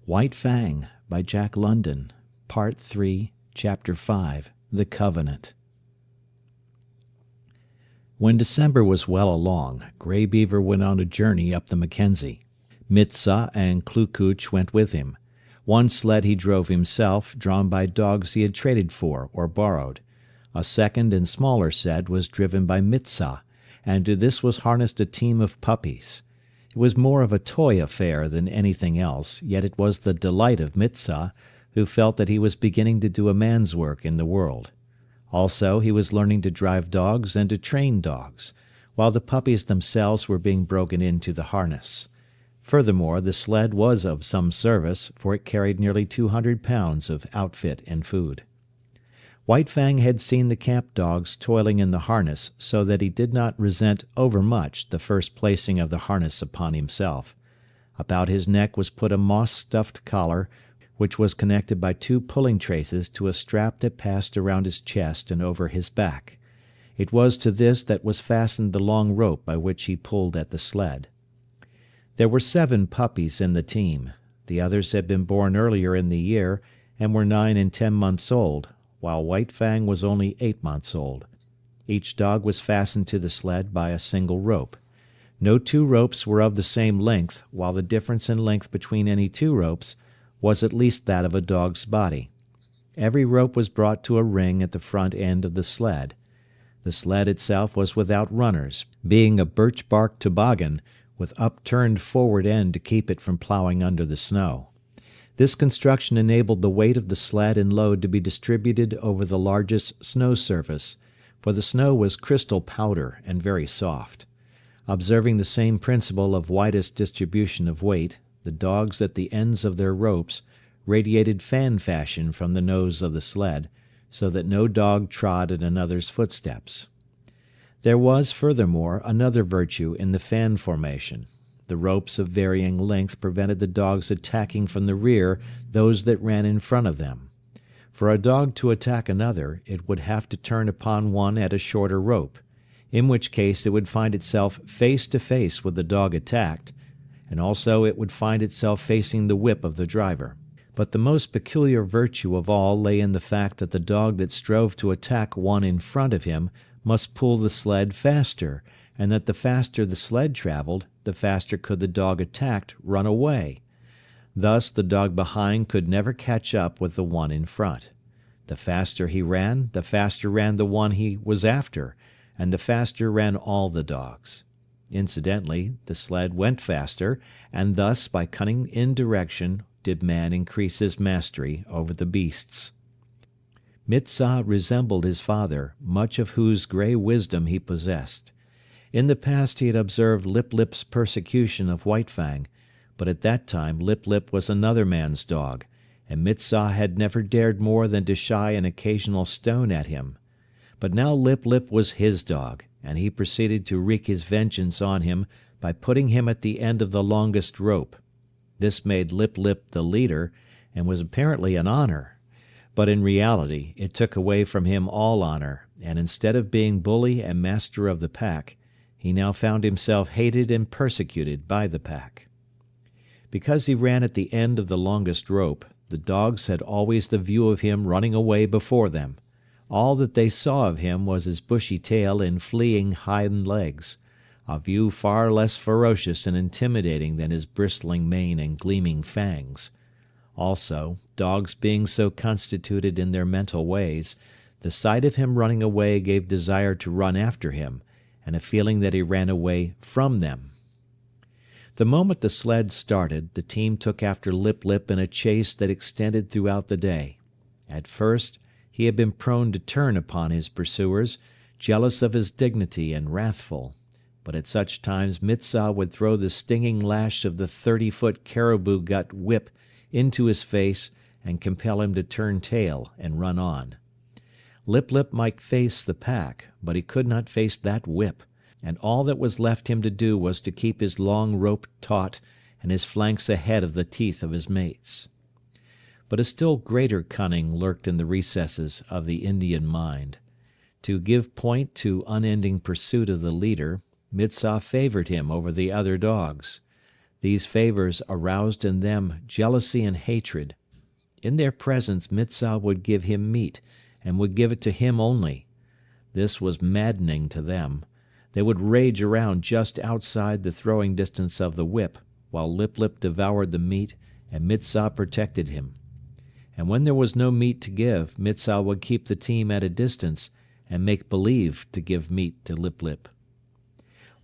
White Fang by Jack London, Part 3, Chapter 5, The Covenant. When December was well along, Grey Beaver went on a journey up the Mackenzie. Mitsah and Klukooch went with him. One sled he drove himself, drawn by dogs he had traded for or borrowed. A second and smaller sled was driven by Mitsah, and to this was harnessed a team of puppies. It was more of a toy affair than anything else, yet it was the delight of Mitsah, who felt that he was beginning to do a man's work in the world. Also, he was learning to drive dogs and to train dogs, while the puppies themselves were being broken into the harness. Furthermore, the sled was of some service, for it carried nearly 200 pounds of outfit and food. White Fang had seen the camp dogs toiling in the harness, so that he did not resent overmuch the first placing of the harness upon himself. About his neck was put a moss-stuffed collar, which was connected by 2 pulling traces to a strap that passed around his chest and over his back. It was to this that was fastened the long rope by which he pulled at the sled. There were 7 puppies in the team. The others had been born earlier in the year and were 9 and 10 months old, while White Fang was only 8 months old. Each dog was fastened to the sled by a single rope. No 2 ropes were of the same length, while the difference in length between any 2 ropes was at least that of a dog's body. Every rope was brought to a ring at the front end of the sled. The sled itself was without runners, being a birch-bark toboggan with upturned forward end to keep it from plowing under the snow. This construction enabled the weight of the sled and load to be distributed over the largest snow surface, for the snow was crystal powder and very soft. Observing the same principle of widest distribution of weight, the dogs at the ends of their ropes radiated fan fashion from the nose of the sled, so that no dog trod in another's footsteps. There was, furthermore, another virtue in the fan formation. The ropes of varying length prevented the dogs attacking from the rear those that ran in front of them. For a dog to attack another, it would have to turn upon one at a shorter rope, in which case it would find itself face to face with the dog attacked, and also it would find itself facing the whip of the driver. But the most peculiar virtue of all lay in the fact that the dog that strove to attack one in front of him must pull the sled faster, and that the faster the sled traveled, the faster could the dog attacked run away. Thus the dog behind could never catch up with the one in front. The faster he ran, the faster ran the one he was after, and the faster ran all the dogs. Incidentally, the sled went faster, and thus, by cunning in direction, did man increase his mastery over the beasts. Mitsah resembled his father, much of whose grey wisdom he possessed. In the past he had observed Lip Lip's persecution of White Fang, but at that time Lip Lip was another man's dog, and Mitsah had never dared more than to shy an occasional stone at him. But now Lip Lip was his dog, and he proceeded to wreak his vengeance on him by putting him at the end of the longest rope. This made Lip Lip the leader, and was apparently an honor. But in reality it took away from him all honor, and instead of being bully and master of the pack, he now found himself hated and persecuted by the pack. Because he ran at the end of the longest rope, the dogs had always the view of him running away before them. All that they saw of him was his bushy tail and fleeing hind legs, a view far less ferocious and intimidating than his bristling mane and gleaming fangs. Also, dogs being so constituted in their mental ways, the sight of him running away gave desire to run after him, and a feeling that he ran away from them. The moment the sled started, the team took after Lip Lip in a chase that extended throughout the day. At first, he had been prone to turn upon his pursuers, jealous of his dignity and wrathful, but at such times Mitsah would throw the stinging lash of the 30-foot caribou gut whip into his face and compel him to turn tail and run on. Lip Lip might face the pack, but he could not face that whip, and all that was left him to do was to keep his long rope taut and his flanks ahead of the teeth of his mates. But a still greater cunning lurked in the recesses of the Indian mind. To give point to unending pursuit of the leader, Mitsah favored him over the other dogs. These favors aroused in them jealousy and hatred. In their presence Mitzah would give him meat, and would give it to him only. This was maddening to them. They would rage around just outside the throwing distance of the whip, while Lip Lip devoured the meat, and Mitzah protected him. And when there was no meat to give, Mitzah would keep the team at a distance, and make believe to give meat to Lip Lip.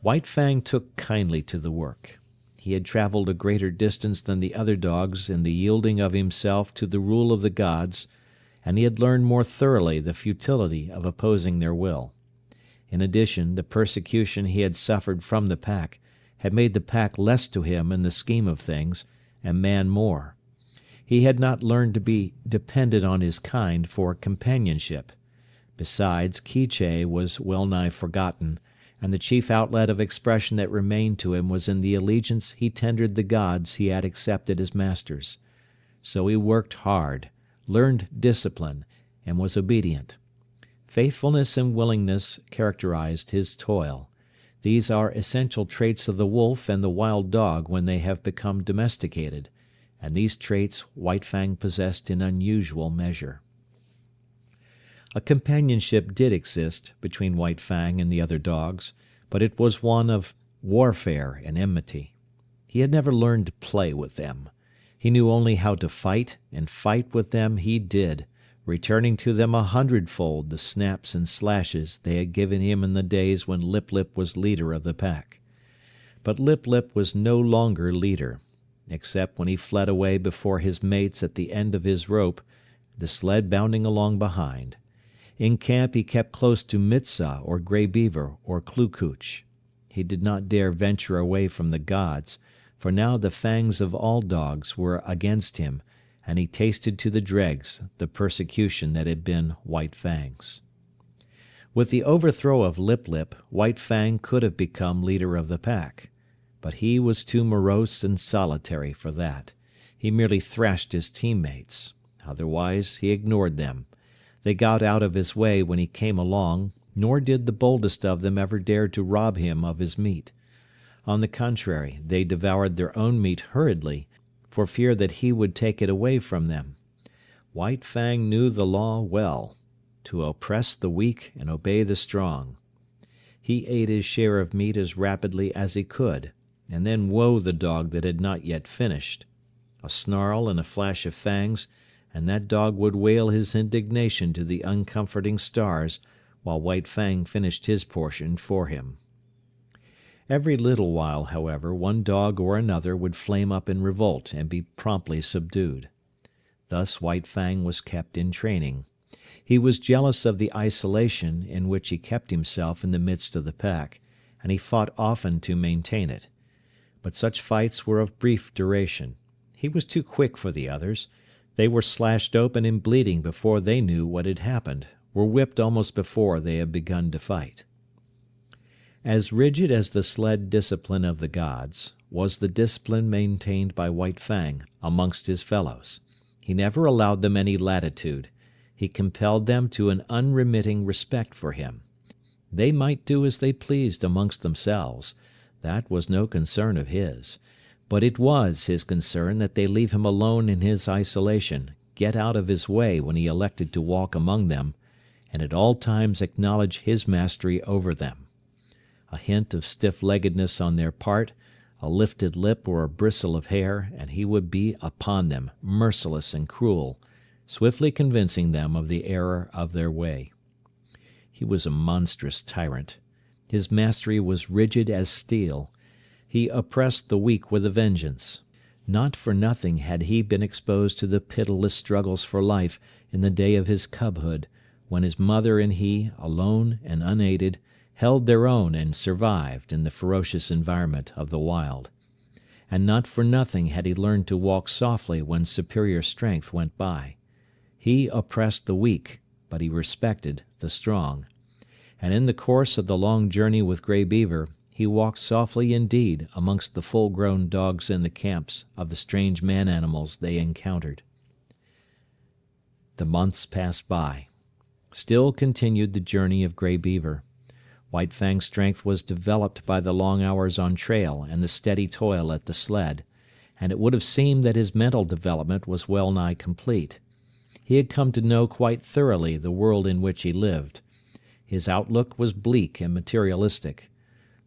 White Fang took kindly to the work. He had traveled a greater distance than the other dogs in the yielding of himself to the rule of the gods, and he had learned more thoroughly the futility of opposing their will. In addition, the persecution he had suffered from the pack had made the pack less to him in the scheme of things, and man more. He had not learned to be dependent on his kind for companionship. Besides, Quiche was well nigh forgotten, and the chief outlet of expression that remained to him was in the allegiance he tendered the gods he had accepted as masters. So he worked hard, learned discipline, and was obedient. Faithfulness and willingness characterized his toil. These are essential traits of the wolf and the wild dog when they have become domesticated, and these traits White Fang possessed in unusual measure. A companionship did exist between White Fang and the other dogs, but it was one of warfare and enmity. He had never learned to play with them. He knew only how to fight, and fight with them he did, returning to them 100-fold the snaps and slashes they had given him in the days when Lip Lip was leader of the pack. But Lip Lip was no longer leader, except when he fled away before his mates at the end of his rope, the sled bounding along behind. In camp he kept close to Mitzah or Grey Beaver or Klukooch. He did not dare venture away from the gods, for now the fangs of all dogs were against him, and he tasted to the dregs the persecution that had been White Fang's. With the overthrow of Lip Lip, White Fang could have become leader of the pack, but he was too morose and solitary for that. He merely thrashed his teammates. Otherwise he ignored them. They got out of his way when he came along, nor did the boldest of them ever dare to rob him of his meat. On the contrary, they devoured their own meat hurriedly, for fear that he would take it away from them. White Fang knew the law well, to oppress the weak and obey the strong. He ate his share of meat as rapidly as he could, and then woe the dog that had not yet finished. A snarl and a flash of fangs, and that dog would wail his indignation to the uncomforting stars while White Fang finished his portion for him. Every little while, however, one dog or another would flame up in revolt and be promptly subdued. Thus White Fang was kept in training. He was jealous of the isolation in which he kept himself in the midst of the pack, and he fought often to maintain it. But such fights were of brief duration. He was too quick for the others. They were slashed open and bleeding before they knew what had happened, were whipped almost before they had begun to fight. As rigid as the sled discipline of the gods was the discipline maintained by White Fang amongst his fellows. He never allowed them any latitude. He compelled them to an unremitting respect for him. They might do as they pleased amongst themselves. That was no concern of his. But it was his concern that they leave him alone in his isolation, get out of his way when he elected to walk among them, and at all times acknowledge his mastery over them. A hint of stiff-leggedness on their part, a lifted lip or a bristle of hair, and he would be upon them, merciless and cruel, swiftly convincing them of the error of their way. He was a monstrous tyrant. His mastery was rigid as steel. He oppressed the weak with a vengeance. Not for nothing had he been exposed to the pitiless struggles for life in the day of his cubhood, when his mother and he, alone and unaided, held their own and survived in the ferocious environment of the wild. And not for nothing had he learned to walk softly when superior strength went by. He oppressed the weak, but he respected the strong. And in the course of the long journey with Grey Beaver, he walked softly indeed amongst the full-grown dogs in the camps of the strange man-animals they encountered. The months passed by. Still continued the journey of Grey Beaver. White Fang's strength was developed by the long hours on trail and the steady toil at the sled, and it would have seemed that his mental development was well nigh complete. He had come to know quite thoroughly the world in which he lived. His outlook was bleak and materialistic.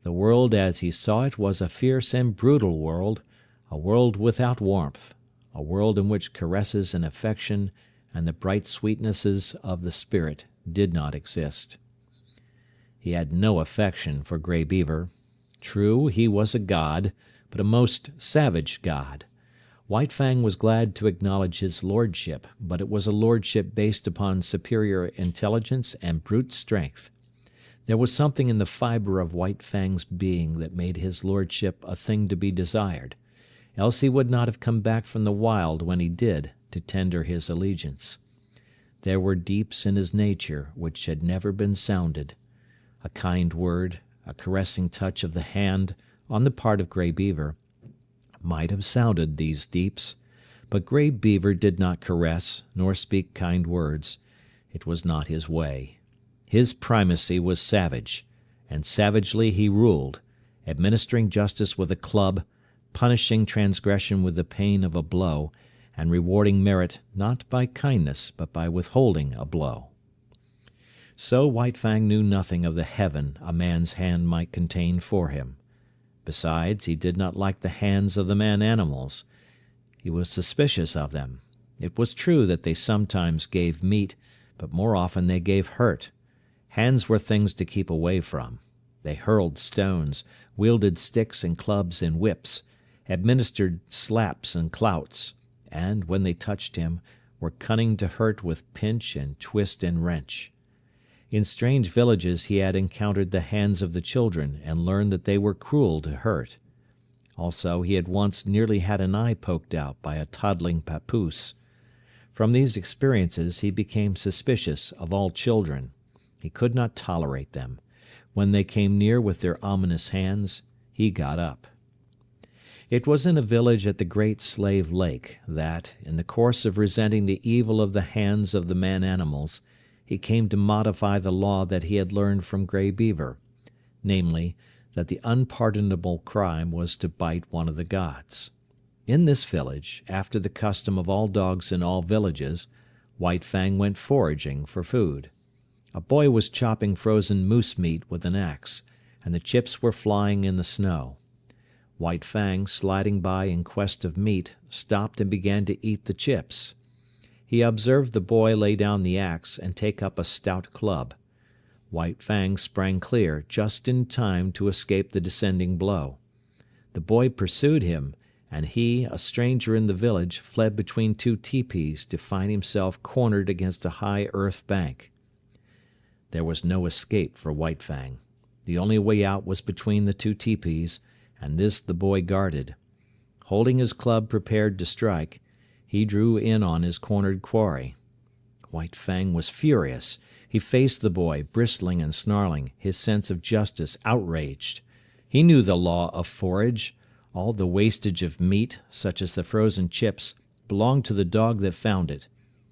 The world as he saw it was a fierce and brutal world, a world without warmth, a world in which caresses and affection and the bright sweetnesses of the spirit did not exist. He had no affection for Grey Beaver. True, he was a god, but a most savage god. White Fang was glad to acknowledge his lordship, but it was a lordship based upon superior intelligence and brute strength. There was something in the fibre of White Fang's being that made his lordship a thing to be desired, else he would not have come back from the wild when he did to tender his allegiance. There were deeps in his nature which had never been sounded. A kind word, a caressing touch of the hand on the part of Grey Beaver might have sounded these deeps, but Grey Beaver did not caress nor speak kind words. It was not his way. His primacy was savage, and savagely he ruled, administering justice with a club, punishing transgression with the pain of a blow, and rewarding merit not by kindness but by withholding a blow. So White Fang knew nothing of the heaven a man's hand might contain for him. Besides, he did not like the hands of the man-animals. He was suspicious of them. It was true that they sometimes gave meat, but more often they gave hurt. Hands were things to keep away from. They hurled stones, wielded sticks and clubs and whips, administered slaps and clouts, and, when they touched him, were cunning to hurt with pinch and twist and wrench. In strange villages he had encountered the hands of the children and learned that they were cruel to hurt. Also, he had once nearly had an eye poked out by a toddling papoose. From these experiences he became suspicious of all children. He could not tolerate them. When they came near with their ominous hands, he got up. It was in a village at the Great Slave Lake that, in the course of resenting the evil of the hands of the man-animals, he came to modify the law that he had learned from Grey Beaver, namely, that the unpardonable crime was to bite one of the gods. In this village, after the custom of all dogs in all villages, White Fang went foraging for food. A boy was chopping frozen moose meat with an axe, and the chips were flying in the snow. White Fang, sliding by in quest of meat, stopped and began to eat the chips. He observed the boy lay down the axe and take up a stout club. White Fang sprang clear just in time to escape the descending blow. The boy pursued him, and he, a stranger in the village, fled between two teepees to find himself cornered against a high earth bank. There was no escape for White Fang. The only way out was between the two teepees, and this the boy guarded. Holding his club prepared to strike, he drew in on his cornered quarry. White Fang was furious. He faced the boy, bristling and snarling, his sense of justice outraged. He knew the law of forage. All the wastage of meat, such as the frozen chips, belonged to the dog that found it.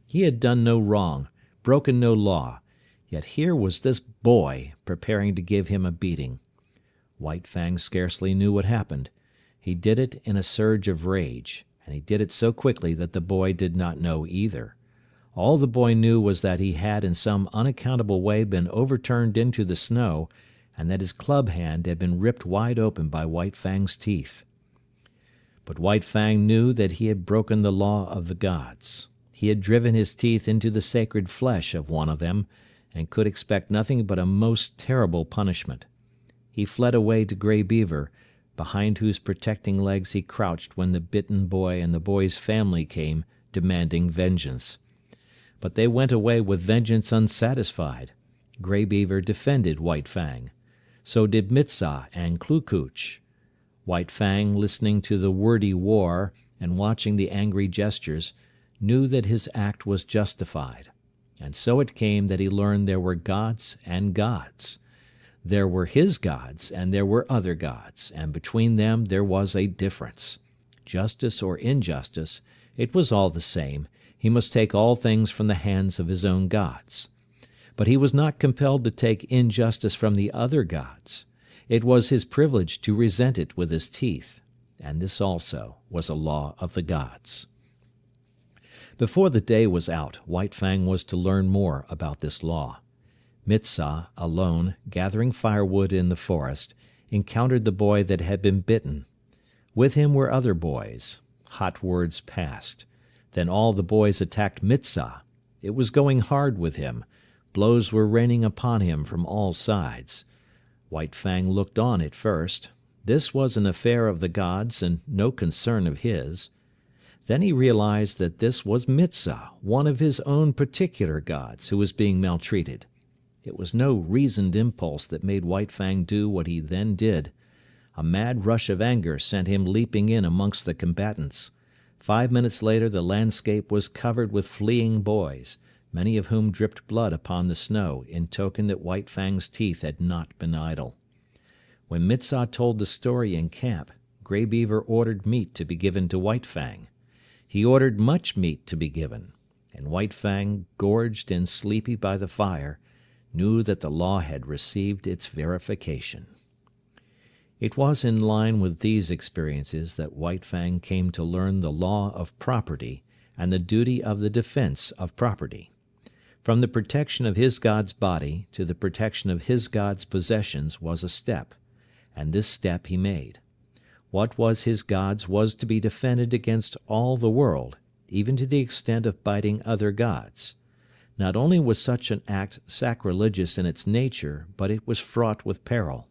He had done no wrong, broken no law, yet here was this boy preparing to give him a beating. White Fang scarcely knew what happened. He did it in a surge of rage, and he did it so quickly that the boy did not know either. All the boy knew was that he had in some unaccountable way been overturned into the snow, and that his club hand had been ripped wide open by White Fang's teeth. But White Fang knew that he had broken the law of the gods. He had driven his teeth into the sacred flesh of one of them, and could expect nothing but a most terrible punishment. He fled away to Grey Beaver, behind whose protecting legs he crouched when the bitten boy and the boy's family came, demanding vengeance. But they went away with vengeance unsatisfied. Grey Beaver defended White Fang. So did Mitsa and Klukooch. White Fang, listening to the wordy war and watching the angry gestures, knew that his act was justified. And so it came that he learned there were gods and gods. There were his gods, and there were other gods, and between them there was a difference. Justice or injustice, it was all the same. He must take all things from the hands of his own gods. But he was not compelled to take injustice from the other gods. It was his privilege to resent it with his teeth, and this also was a law of the gods. Before the day was out, White Fang was to learn more about this law. Mitzah, alone, gathering firewood in the forest, encountered the boy that had been bitten. With him were other boys. Hot words passed. Then all the boys attacked Mitzah. It was going hard with him. Blows were raining upon him from all sides. White Fang looked on at first. This was an affair of the gods and no concern of his. Then he realized that this was Mitzah, one of his own particular gods, who was being maltreated. It was no reasoned impulse that made White Fang do what he then did. A mad rush of anger sent him leaping in amongst the combatants. 5 minutes later the landscape was covered with fleeing boys, many of whom dripped blood upon the snow in token that White Fang's teeth had not been idle. When Mitzah told the story in camp, Gray Beaver ordered meat to be given to White Fang. He ordered much meat to be given, and White Fang, gorged and sleepy by the fire, knew that the law had received its verification. It was in line with these experiences that White Fang came to learn the law of property and the duty of the defense of property. From the protection of his god's body to the protection of his god's possessions was a step, and this step he made. What was his god's was to be defended against all the world, even to the extent of biting other gods. Not only was such an act sacrilegious in its nature, but it was fraught with peril.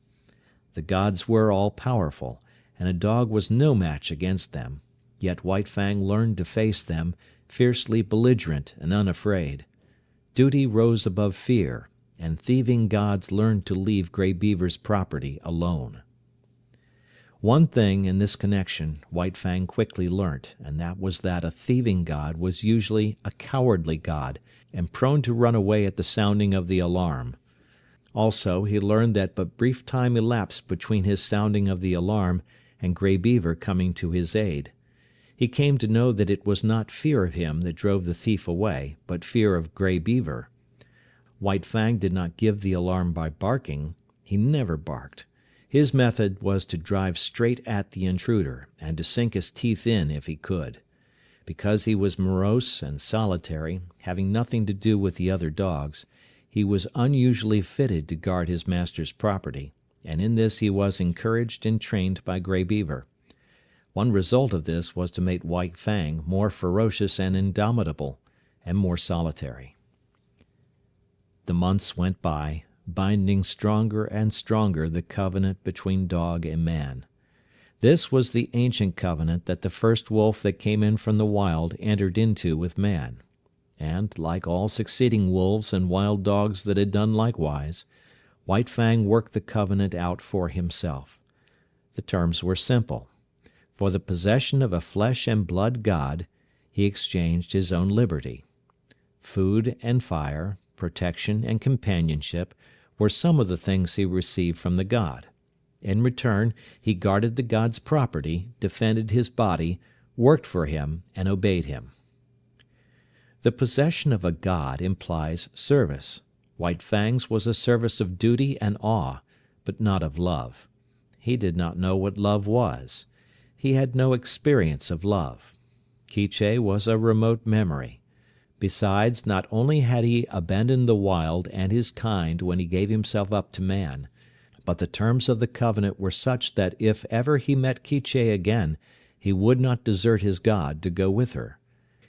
The gods were all-powerful, and a dog was no match against them, yet White Fang learned to face them, fiercely belligerent and unafraid. Duty rose above fear, and thieving gods learned to leave Gray Beaver's property alone. One thing in this connection White Fang quickly learnt, and that was that a thieving god was usually a cowardly god and prone to run away at the sounding of the alarm. Also, he learned that but brief time elapsed between his sounding of the alarm and Gray Beaver coming to his aid. He came to know that it was not fear of him that drove the thief away, but fear of Gray Beaver. White Fang did not give the alarm by barking. He never barked. His method was to drive straight at the intruder, and to sink his teeth in if he could. Because he was morose and solitary, having nothing to do with the other dogs, he was unusually fitted to guard his master's property, and in this he was encouraged and trained by Gray Beaver. One result of this was to make White Fang more ferocious and indomitable, and more solitary. The months went by, binding stronger and stronger the covenant between dog and man. This was the ancient covenant that the first wolf that came in from the wild entered into with man. And, like all succeeding wolves and wild dogs that had done likewise, White Fang worked the covenant out for himself. The terms were simple. For the possession of a flesh and blood god, he exchanged his own liberty. Food and fire, protection and companionship were some of the things he received from the god. In return, he guarded the god's property, defended his body, worked for him, and obeyed him. The possession of a god implies service. White Fang's was a service of duty and awe, but not of love. He did not know what love was. He had no experience of love. Quiche was a remote memory. Besides, not only had he abandoned the wild and his kind when he gave himself up to man, but the terms of the covenant were such that if ever he met Quiche again, he would not desert his god to go with her.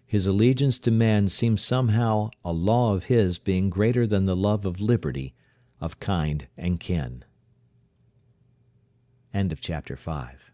His allegiance to man seemed somehow a law of his being greater than the love of liberty, of kind and kin. End of chapter 5.